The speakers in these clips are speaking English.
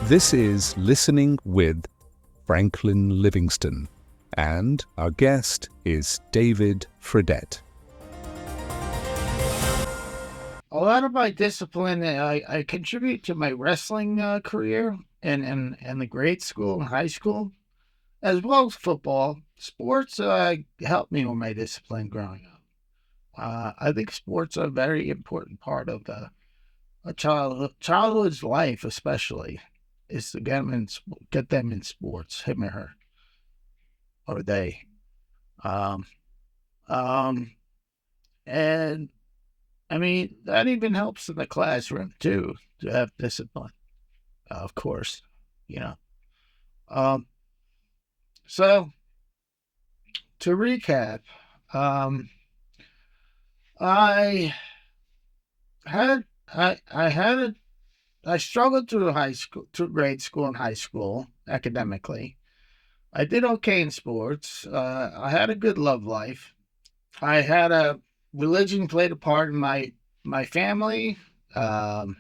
This is Listening with Franklin Livingston, and our guest is David Fredette. A lot of my discipline, I contribute to my wrestling career in the grade school and high school, as well as football. Sports helped me with my discipline growing up. I think sports are a very important part of a childhood's life, especially, is to get them in sports, him or her, or they. Um, um, and I mean, that even helps in the classroom too, to have discipline, of course, you know. Um, so to recap, um, I I had I struggled through grade school and high school academically. I did okay in sports. I had a good love life. I had a religion played a part in my family. Um,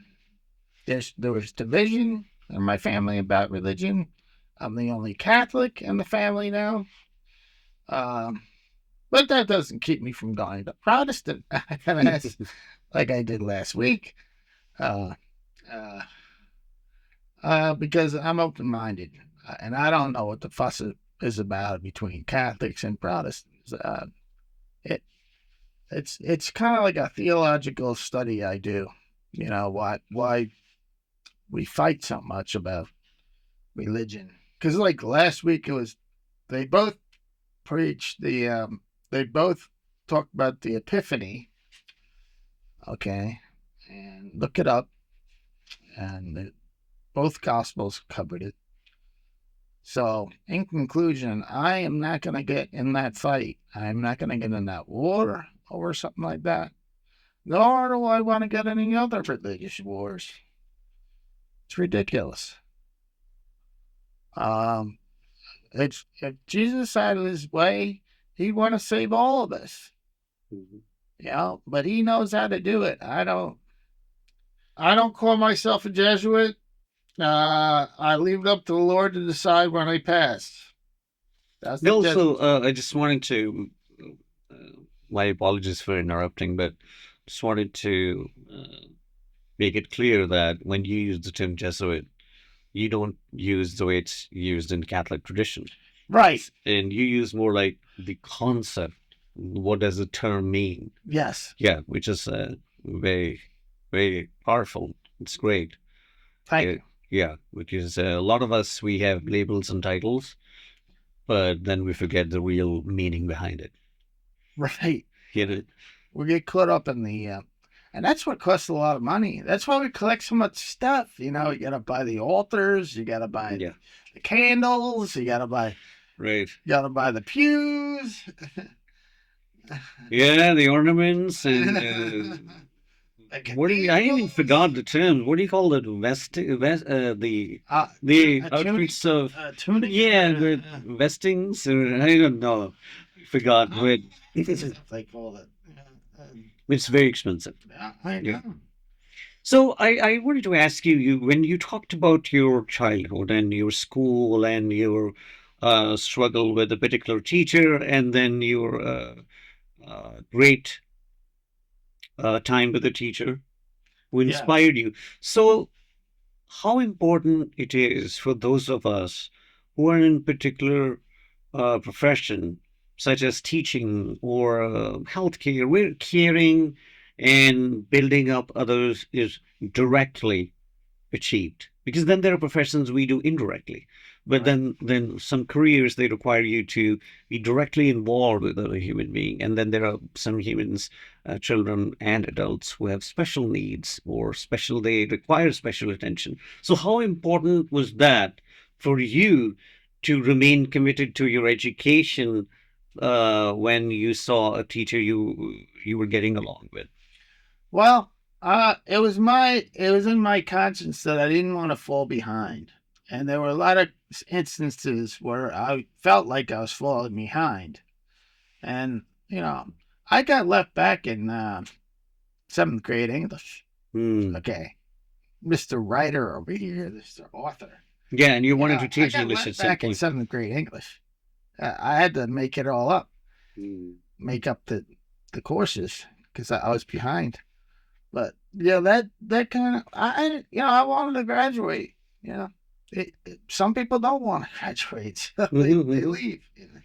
there was division in my family about religion. I'm the only Catholic in the family now. Um, but that doesn't keep me from going to Protestant like I did last week. Uh, uh, because I'm open minded and I don't know what the fuss is about between Catholics and Protestants. It it's kind of like a theological study I do. You know why we fight so much about religion. Because like last week, it was they both preached they both talked about the Epiphany. Okay, and look it up, and both Gospels covered it. So, in conclusion, I am not going to get in that fight. I'm not going to get in that war over something like that. Nor do I want to get any other religious wars. It's ridiculous. Um, it's if Jesus had his way, he'd want to save all of us. Mhm. You know, but he knows how to do it. I don't. I don't call myself a Jesuit. I leave it up to the Lord to decide when I pass. That's the Also, Jesuit. I just wanted to, uh, my apologies for interrupting, but just wanted to make it clear that when you use the term Jesuit, you don't use the way it's used in Catholic tradition. Right. And you use more like the concept. What does the term mean? Yes. Yeah, which is very, very powerful. It's great. Thank Uh, you. yeah, because a lot of us, we have labels and titles, but then we forget the real meaning behind it. Right. You know? We get caught up in and that's what costs a lot of money. That's why we collect so much stuff. You know, you got to buy the altars, you got to buy Yeah, the candles, right. you got to buy the pews. Yeah, the ornaments and The what do you? I even cathedrals. forgot the term. What do you call it? The outfits of Tunic. yeah, the vestings. Or, I don't know. Forgot. But They call it. it's very expensive. Yeah, I Yeah. know. So I wanted to ask you, when you talked about your childhood and your school and your struggle with a particular teacher, and then your great time with a teacher who Yeah. inspired you. So, how important it is for those of us who are in particular profession, such as teaching or healthcare, where caring and building up others is directly achieved, because then there are professions we do indirectly, but Right. then some careers, they require you to be directly involved with other human being, and then there are some humans, children and adults, who have special needs or special, they require special attention. So how important was that for you to remain committed to your education when you saw a teacher you were getting along with? Well, it was in my conscience that I didn't want to fall behind, and there were a lot of instances where I felt like I was falling behind, and I got left back in seventh grade English. Hmm. Okay, Mr. Writer over here, Mr. Author. Yeah, and you You wanted know, to I teach got English let at some back in point. 7th grade English. I had to make it all up, Mm. make up the courses because I was behind. But yeah, that kind of I wanted to graduate. You know, some people don't want to graduate, so they Mhm. leave. You know.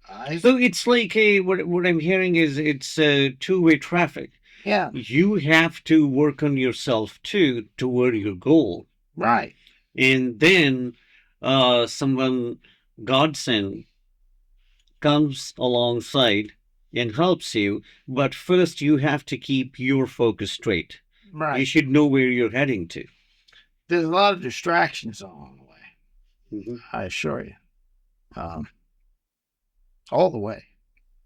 I So it's like what I'm hearing is it's two-way traffic. yeah, You have to work on yourself too toward your goal, right, and then someone godsend comes alongside and helps you. But first, you have to keep your focus straight. You right. should know where you're heading to. There's a lot of distractions along the way. Mhm. I assure you, um, all the way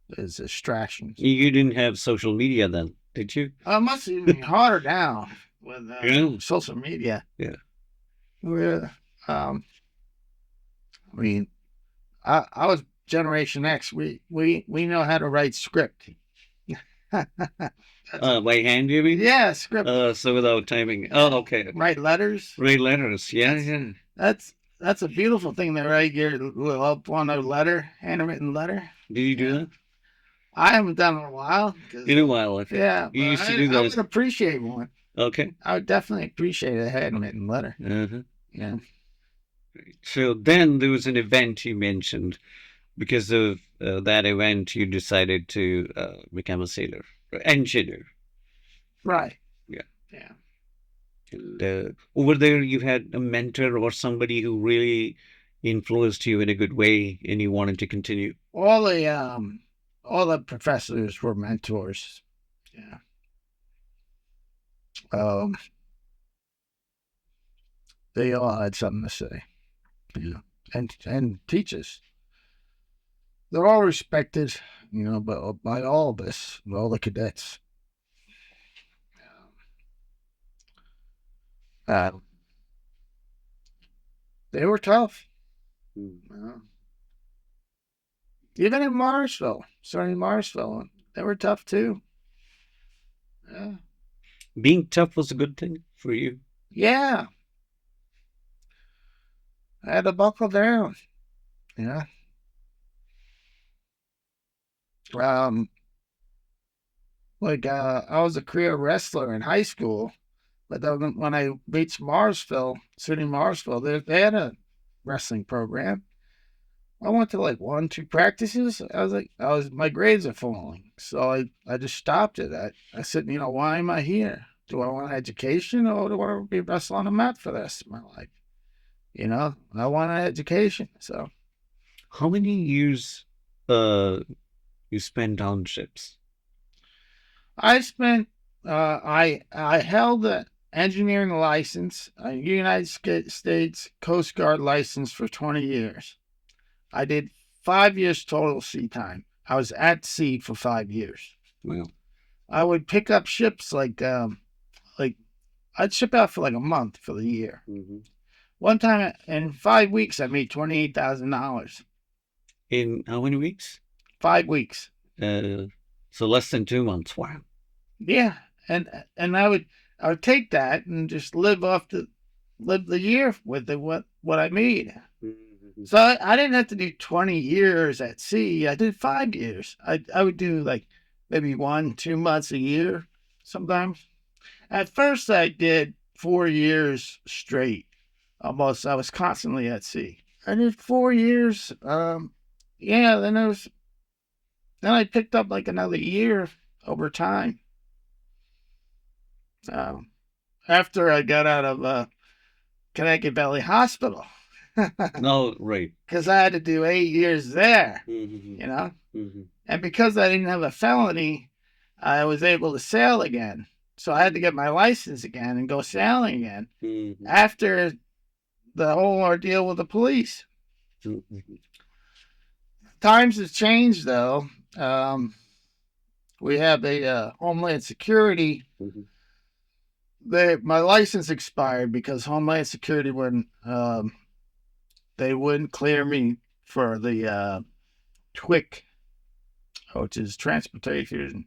there's distractions. You didn't have social media then, did you? It must even be harder now with Yeah. social media. Yeah. Where, I mean, I was Generation X. We know how to write script. That's By hand, you mean? yeah, script. So without timing. Oh, okay. Write letters. Write letters. Yeah, yeah. That's a beautiful thing to write your little one a letter, handwritten letter. Did you do Yeah. that? I haven't done it in a while. In a while, okay. Yeah, You but used to do I would those. appreciate one. Okay. I would definitely appreciate a handwritten letter. Uh-huh. Yeah. So then there was an event you mentioned. Because of that event, you decided to become a sailor, engineer. Right. Yeah. Yeah. And over there, you had a mentor or somebody who really influenced you in a good way, and you wanted to continue. All the professors were mentors. Yeah. Um, they all had something to say. Yeah. And teachers. They're all respected, but by all of us, all the cadets. Uh, they were tough. Uh, even in Marsville, they were tough too. Yeah. Being tough was a good thing for you. Yeah. I had to buckle down. Yeah. Um, I was a career wrestler in high school, but then when I reached Marsville, they had a wrestling program. I went to like 1, 2 practices. My grades are falling. So I just stopped it. I said, why am I here? Do I want an education or do I want to be wrestling on a mat for the rest of my life? I want an education. So How many years uh, you spent on ships? I spent, I held an engineering license, a United States Coast Guard license for 20 years. I did 5 years total sea time. I was at sea for 5 years. Well, I would pick up ships like I'd ship out for like a month for the year. mm-hmm. One time in 5 weeks, I made $28,000. In how many weeks? 5 weeks. So less than 2 months. Wow. Yeah, and I would take that and just live the year with what I made. Mm-hmm. So I didn't have to do 20 years at sea. I did 5 years. I would do like maybe 1, 2 months a year sometimes. At first, I did 4 years straight. Almost, I was constantly at sea. I did 4 years. Yeah. Then I picked up like another year over time. Um, After I got out of Connecticut Valley Hospital, No, right. because I had to do 8 years there. Mm-hmm. Mm-hmm. And because I didn't have a felony, I was able to sail again. So I had to get my license again and go sailing again Mm-hmm. after the whole ordeal with the police. Mm-hmm. Times have changed, though. We have a Homeland Security. Mm-hmm. My license expired because Homeland Security they wouldn't clear me for the TWIC, which is Transportation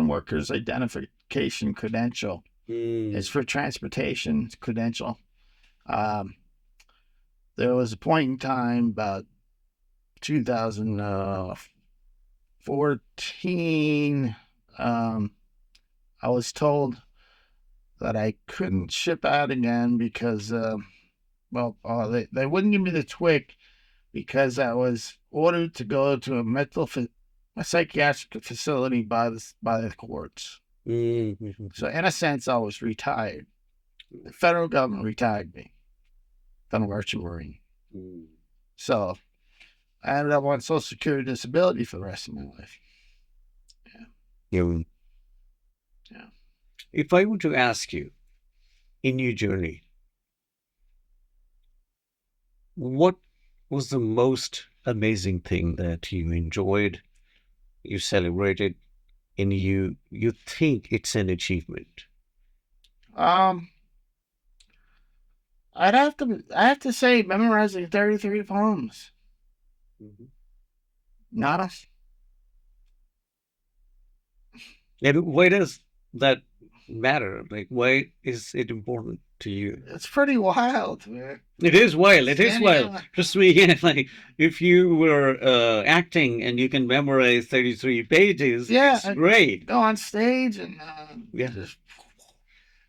Workers Identification Credential. It's for transportation credential. There was a point in time about 2014. I was told that I couldn't ship out again because, they wouldn't give me the TWIC because I was ordered to go to a psychiatric facility by the courts. So in a sense, I was retired. The federal government retired me. Federal Merchant Marine. So I ended up on Social Security disability for the rest of my life. Yeah. If I were to ask you, in your journey, what was the most amazing thing that you enjoyed, you celebrated, and you think it's an achievement? I have to say memorizing 33 poems. Nada. And why does that matter? Like, why is it important to you? It's pretty wild, man. It is wild. It is wild. Yeah. Trust me, again, like if you were acting and you can memorize 33 pages, it's great. Go on stage and just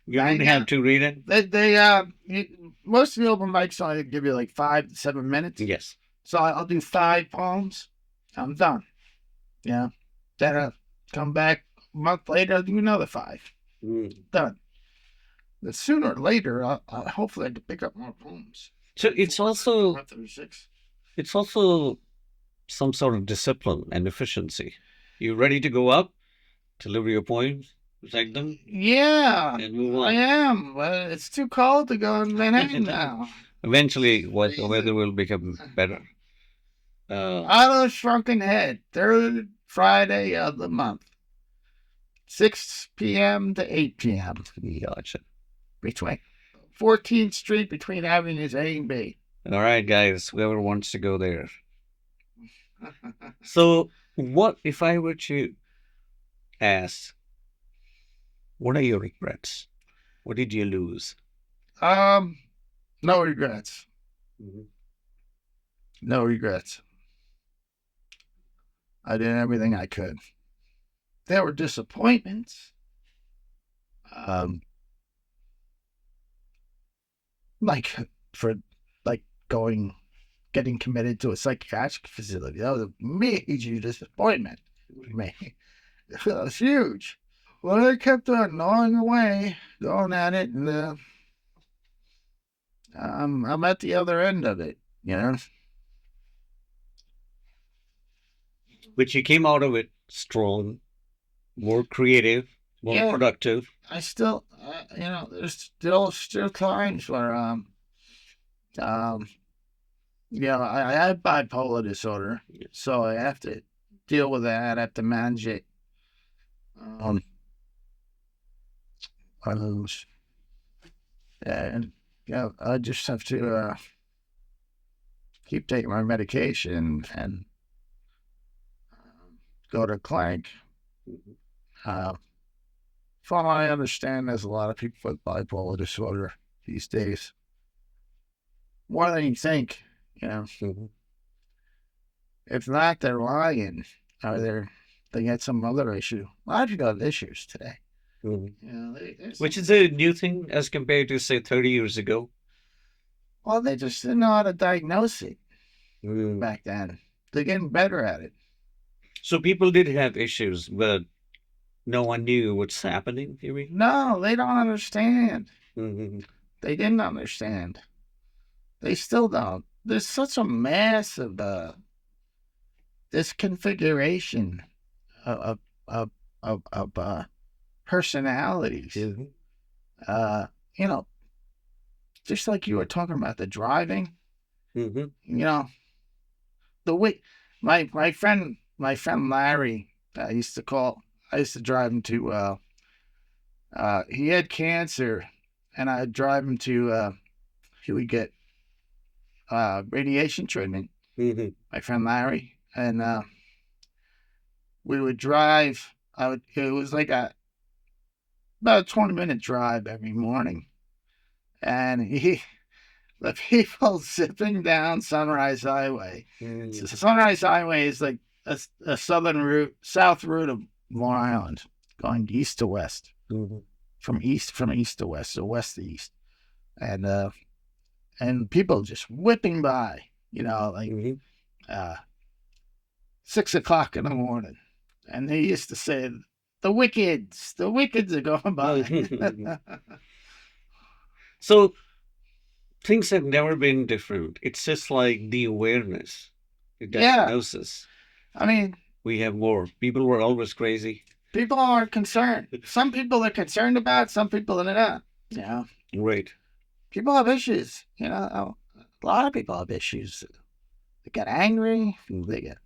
you don't have to read it. Most of the open mics only give you like 5 to 7 minutes. Yes. So I'll do 5 poems. I'm done. Yeah. Then I'll come back a month later. I'll do another 5. Done. But sooner or later, hopefully I can pick up more poems. So it's also some sort of discipline and efficiency. You ready to go up, deliver your poems, recite them? Yeah, and move on. I am. But it's too cold to go in Manhattan now. Eventually, the weather will become better. Auto Shrunken Head, 3rd Friday of the month, 6 p.m. to 8 p.m. Gotcha. Between 14th Street, between Avenues A and B. All right, guys, whoever wants to go there. So, what if I were to ask, what are your regrets? What did you lose? No regrets. No regrets. I did everything I could. There were disappointments. Getting committed to a psychiatric facility. That was a major disappointment for me. It was huge. Well, I kept on gnawing away, going at it, and I'm at the other end of it, you know. But you came out of it strong, more creative, more productive. I still, there's still times where, I have bipolar disorder, so I have to deal with that. I have to manage it. And I just have to keep taking my medication and go to clinic. From what I understand, there's a lot of people with bipolar disorder these days. More than you think, you know. If not, they're lying. Or they had some other issue. A lot of people have issues today. Which is a new thing as compared to, say, 30 years ago. Well, they just didn't know how to diagnose it back then. They're getting better at it. So people did have issues, but no one knew what's happening, you mean? No, they don't understand. They didn't understand. They still don't. There's such a massive disconfiguration of personalities. Just like you were talking about the driving. The way my friend Larry, I used to drive him to he had cancer, and I'd drive him to he would get radiation treatment. My friend Larry, and we would drive. It was like about a 20-minute drive every morning. And the people zipping down Sunrise Highway. So Sunrise Highway is like a south route of Long Island, going east to west, from east to west, so west to east, and people just whipping by, like 6 o'clock in the morning, and they used to say, the wickeds are going by. So things have never been different. It's just like the awareness, the diagnosis. I mean, we have more. People were always crazy. People are concerned. Some people are concerned about it, some people are not. Right. People have issues. A lot of people have issues. They get angry. They get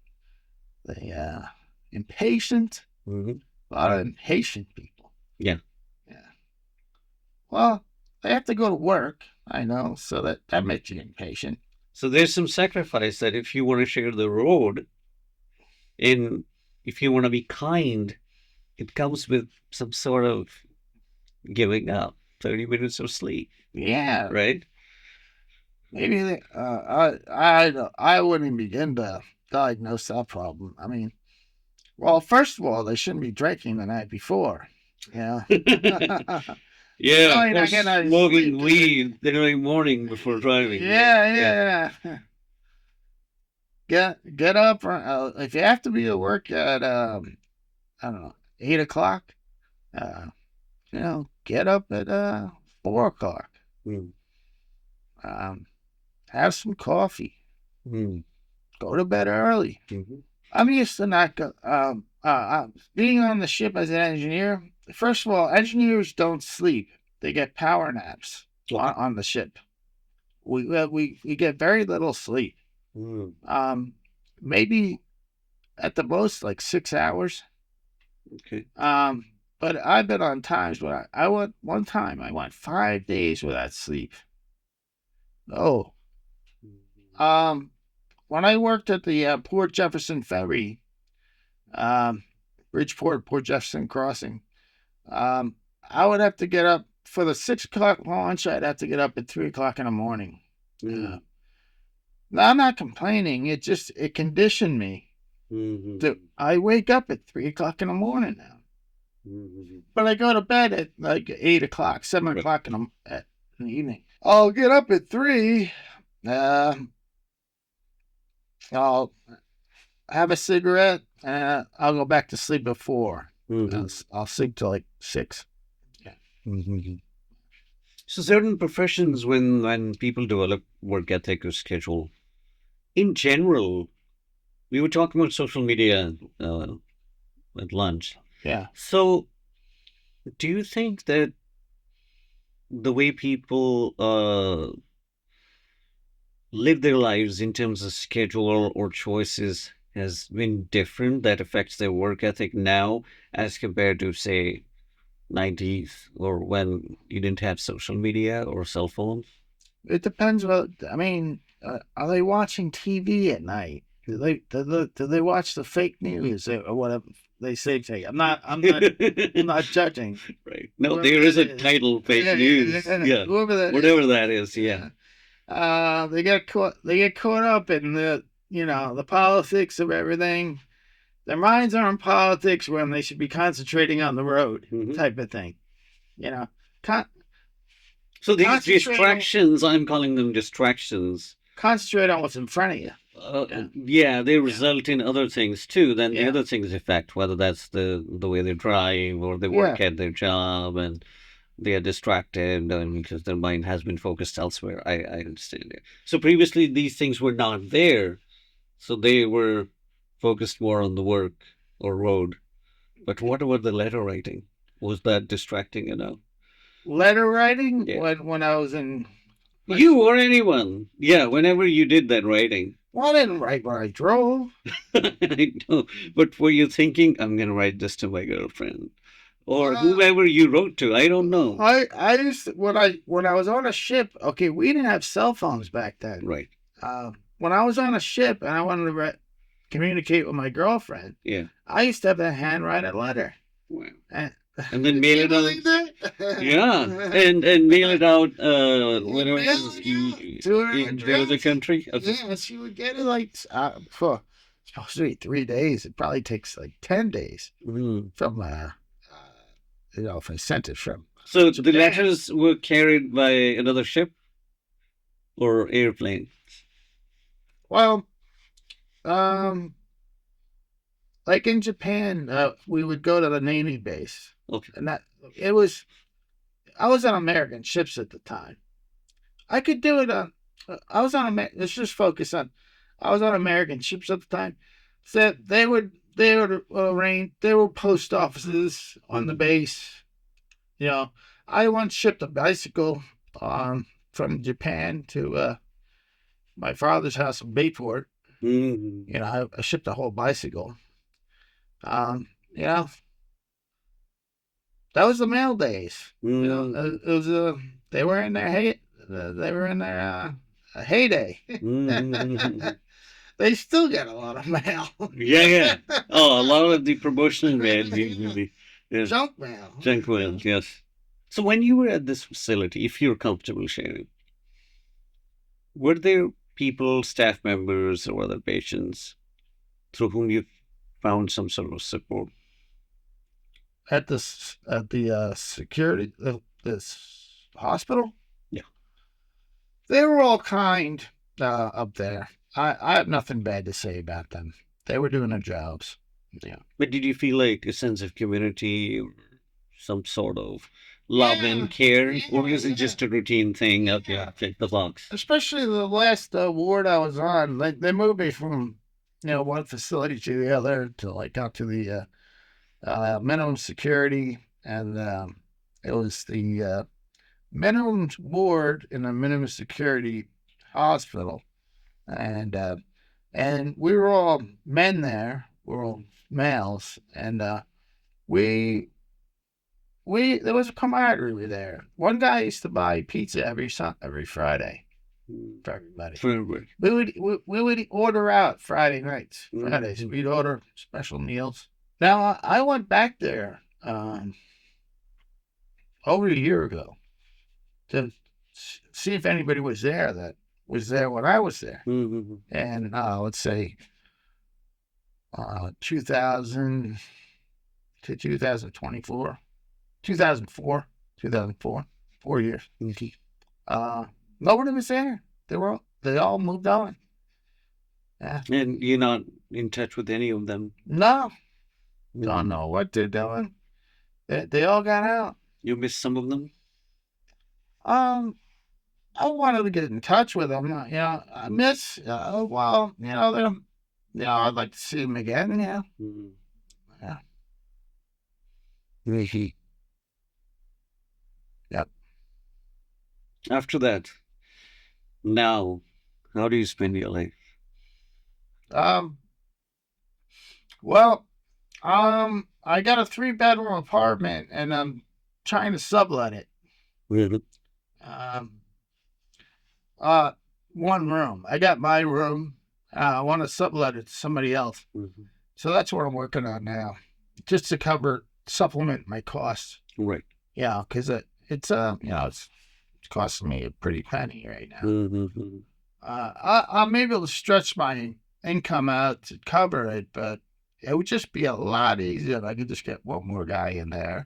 impatient. A lot of impatient people. Yeah. Well, they have to go to work, I know, so that makes you impatient. So there's some sacrifice that if you want to share the road, and if you want to be kind, it comes with some sort of giving up 30 minutes of sleep. Yeah. Right? Maybe I wouldn't begin to diagnose that problem. I mean, well, first of all, they shouldn't be drinking the night before. Yeah. Yeah, or smoking weed the early morning before driving. Yeah. Get up. If you have to be at work at I don't know, 8 o'clock, get up at 4 o'clock. Have some coffee. Go to bed early. I'm used to not go. Being on the ship as an engineer. First of all, engineers don't sleep. They get power naps on the ship. We get very little sleep. Maybe at the most like 6 hours. Okay. But I've been on times when I went 5 days without sleep. Oh. When I worked at the Port Jefferson Ferry, Bridgeport, Port Jefferson Crossing, I would have to get up for the 6 o'clock launch. I'd have to get up at 3 o'clock in the morning. Now, I'm not complaining. It conditioned me. I wake up at 3 o'clock in the morning now. But I go to bed at like 8 o'clock, 7 o'clock in the evening. I'll get up at 3. I'll have a cigarette, and I'll go back to sleep at 4. I'll sleep till like 6. So certain professions, when people develop work ethic or schedule, in general, we were talking about social media at lunch. Yeah. So do you think that the way people live their lives in terms of schedule or choices has been different that affects their work ethic now as compared to, say, 90s or when you didn't have social media or cell phones? It depends. Are they watching TV at night? Do they watch the fake news or whatever they say? I'm not judging. Right. No, there is a title, fake news. Yeah. Whatever that is. Yeah. They get caught up in the politics of everything. Their minds are in politics when they should be concentrating on the road, type of thing. So these distractions, I'm calling them distractions. Concentrate on what's in front of you. They result in other things too. Then the other things affect, whether that's the way they drive or they work at their job, and they are distracted because their mind has been focused elsewhere. I understand it. So previously these things were not there, so they were focused more on the work or road. But what about the letter writing? Was that distracting enough? Letter writing? Yeah. When I was in... You or anyone. Yeah, whenever you did that writing. Well, I didn't write where I drove. I know. But were you thinking, I'm going to write this to my girlfriend? Or whoever you wrote to? I don't know. I used to, when I was on a ship, okay, we didn't have cell phones back then. Right. When I was on a ship and I wanted to communicate with my girlfriend, yeah, I used to have a handwritten letter. Wow. And and then mail it out. Yeah, and mail it out whenever in the other country. Okay. Yeah, she would get it like for supposed to be 3 days. It probably takes like 10 days Mm. from if I sent it from. So Japan. the letters were carried by another ship or airplane. Well, like in Japan, we would go to the Navy base, Okay. and I was on American ships at the time. I could do it on. Let's just focus on. I was on American ships at the time. So they would arrange. There were post offices on the base. I once shipped a bicycle from Japan to my father's house in Bayport. Mm-hmm. I shipped a whole bicycle. That was the mail days. Mm-hmm. It was they were in their heyday. Mm-hmm. They still get a lot of mail. Yeah. Oh, a lot of the promotional mail usually. Yes. Junk mail. Junk mail, yes. So when you were at this facility, if you're comfortable sharing, were there people, staff members, or other patients through whom you found some sort of support? At the security this hospital. Yeah. They were all kind up there. I have nothing bad to say about them. They were doing their jobs. Yeah. But did you feel like a sense of community or some sort of love and care? Or is it just a routine thing of, check the box? Especially the last ward I was on. They moved me from, one facility to the other to out to the minimum security. And it was the minimum ward in a minimum security hospital. And we were all men there. We were all males. And there was a camaraderie there. One guy used to buy pizza every Friday for everybody. We would order out Friday nights. Fridays we'd order special meals. Now I went back there over a year ago to see if anybody was there that was there when I was there. Mm-hmm. And let's say 2000 to 2024. 2004, 4 years. Mm-hmm. Nobody was there. They all moved on. Yeah. And you're not in touch with any of them? No. Don't know what they're doing. They all got out. You miss some of them? I wanted to get in touch with them. I miss. I'd like to see them again. Yeah. Mm-hmm. Yeah. Yep. After that, now, how do you spend your life? I got a 3-bedroom apartment and I'm trying to sublet it. Really? 1 room. I got my room. I want to sublet it to somebody else. Mm-hmm. So that's what I'm working on now, just to supplement my costs. Right. Yeah, because it's costing me a pretty penny right now. Mm-hmm. I'm able to stretch my income out to cover it, but it would just be a lot easier if I could just get one more guy in there,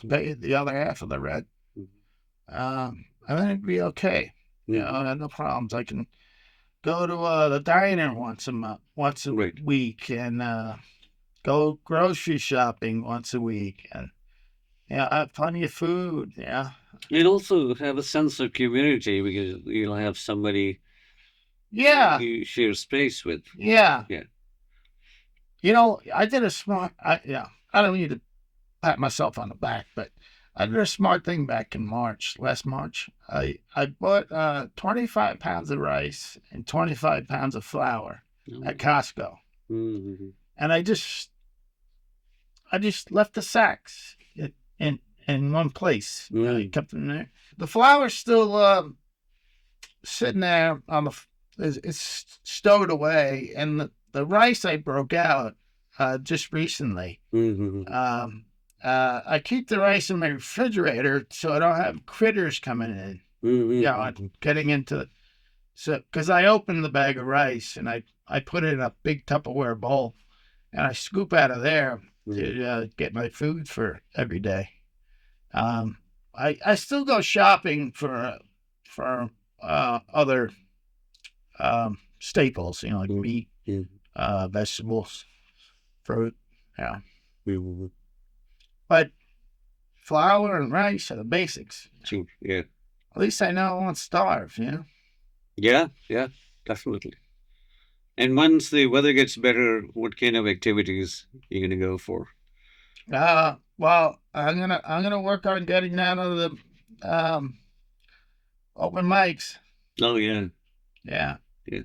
pay the other half of the rent, and then it'd be okay. I have no problems. I can go to the diner once a week, and go grocery shopping once a week, and I have plenty of food. Yeah. And also have a sense of community because you'll have somebody you share space with. Yeah. Yeah. I did a smart, I don't need to pat myself on the back, but I did a smart thing back in last March. I bought 25 pounds of rice and 25 pounds of flour at Costco. Mm-hmm. And I just left the sacks in one place. I kept them there. The flour's still sitting there it's stowed away, and the rice I broke out just recently. Mm-hmm. I keep the rice in my refrigerator so I don't have critters coming in. Getting into so because I open the bag of rice and I put it in a big Tupperware bowl and I scoop out of there to get my food for every day. I still go shopping for other staples, like meat, vegetables, fruit. Yeah. But flour and rice are the basics. Yeah. At least I know I won't starve, Yeah, definitely. And once the weather gets better, what kind of activities are you gonna go for? Well, I'm gonna work on getting out of the open mics. Oh yeah. Yeah. Yeah.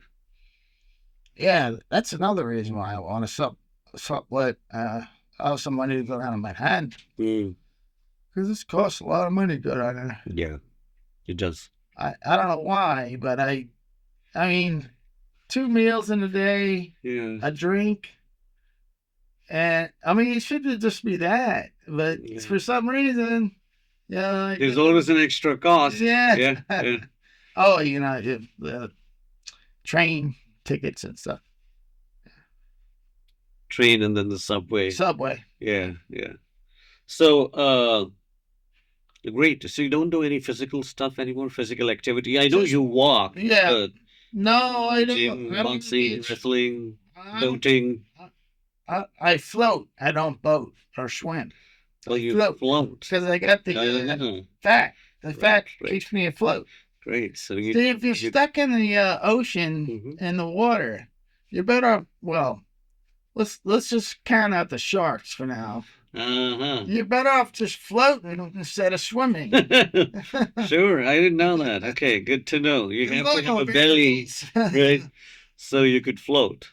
Yeah, that's another reason why I want to sublet. I have some money to go down to Manhattan. Because this costs a lot of money to go down there. Yeah, it does. I don't know why, but I mean, 2 meals in a day, a drink, and I mean, it should just be that. But for some reason, there's always an extra cost. Yeah. Oh, the train tickets and stuff. Train and then the subway. Yeah. So, great. So you don't do any physical stuff anymore, physical activity. I know you walk. Yeah. No, I don't. Gym, boxing, wrestling, boating. I float. I don't boat or swim. Oh, you float. Because I got the fat. The fat keeps me afloat. Great. So see, if you're stuck in the ocean in the water, you're better. Well, let's just count out the sharks for now. You're better off just floating instead of swimming. Sure, I didn't know that. Okay, good to know. You have to have a belly, right? So you could float.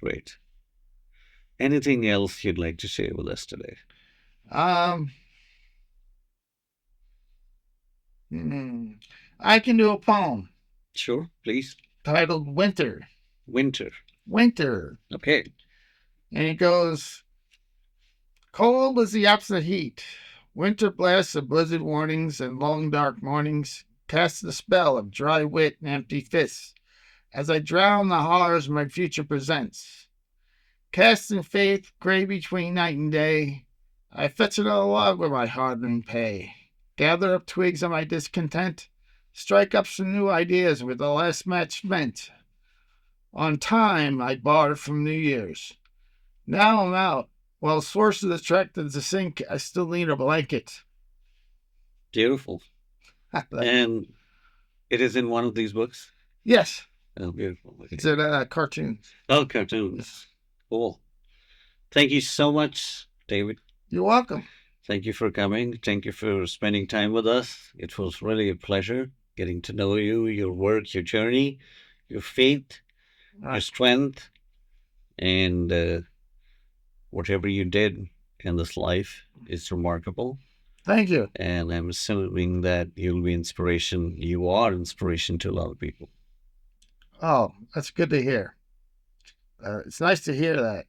Great. Anything else you'd like to share with us today? I can do a poem. Sure, please. Titled Winter. Winter. Okay. And it goes, cold is the opposite heat. Winter blasts of blizzard warnings and long dark mornings cast the spell of dry wit and empty fists as I drown the horrors my future presents. Cast in faith, gray between night and day, I fetch another log with my hard-earned pay. Gather up twigs of my discontent, strike up some new ideas with the last match spent. On time I barred from New Year's. Now I'm out. While sources attracted to sink, I still need a blanket. Beautiful. And it is in one of these books? Yes. Oh, beautiful. Okay. It's in cartoons. Oh, cartoons. Cool. Thank you so much, David. You're welcome. Thank you for coming. Thank you for spending time with us. It was really a pleasure getting to know you, your work, your journey, your faith, your strength, and whatever you did in this life is remarkable. Thank you. And I'm assuming that you'll be inspiration. You are inspiration to a lot of people. Oh, that's good to hear. It's nice to hear that.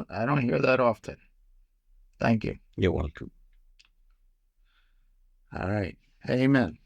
I don't hear that often. Thank you. You're welcome. All right. Amen.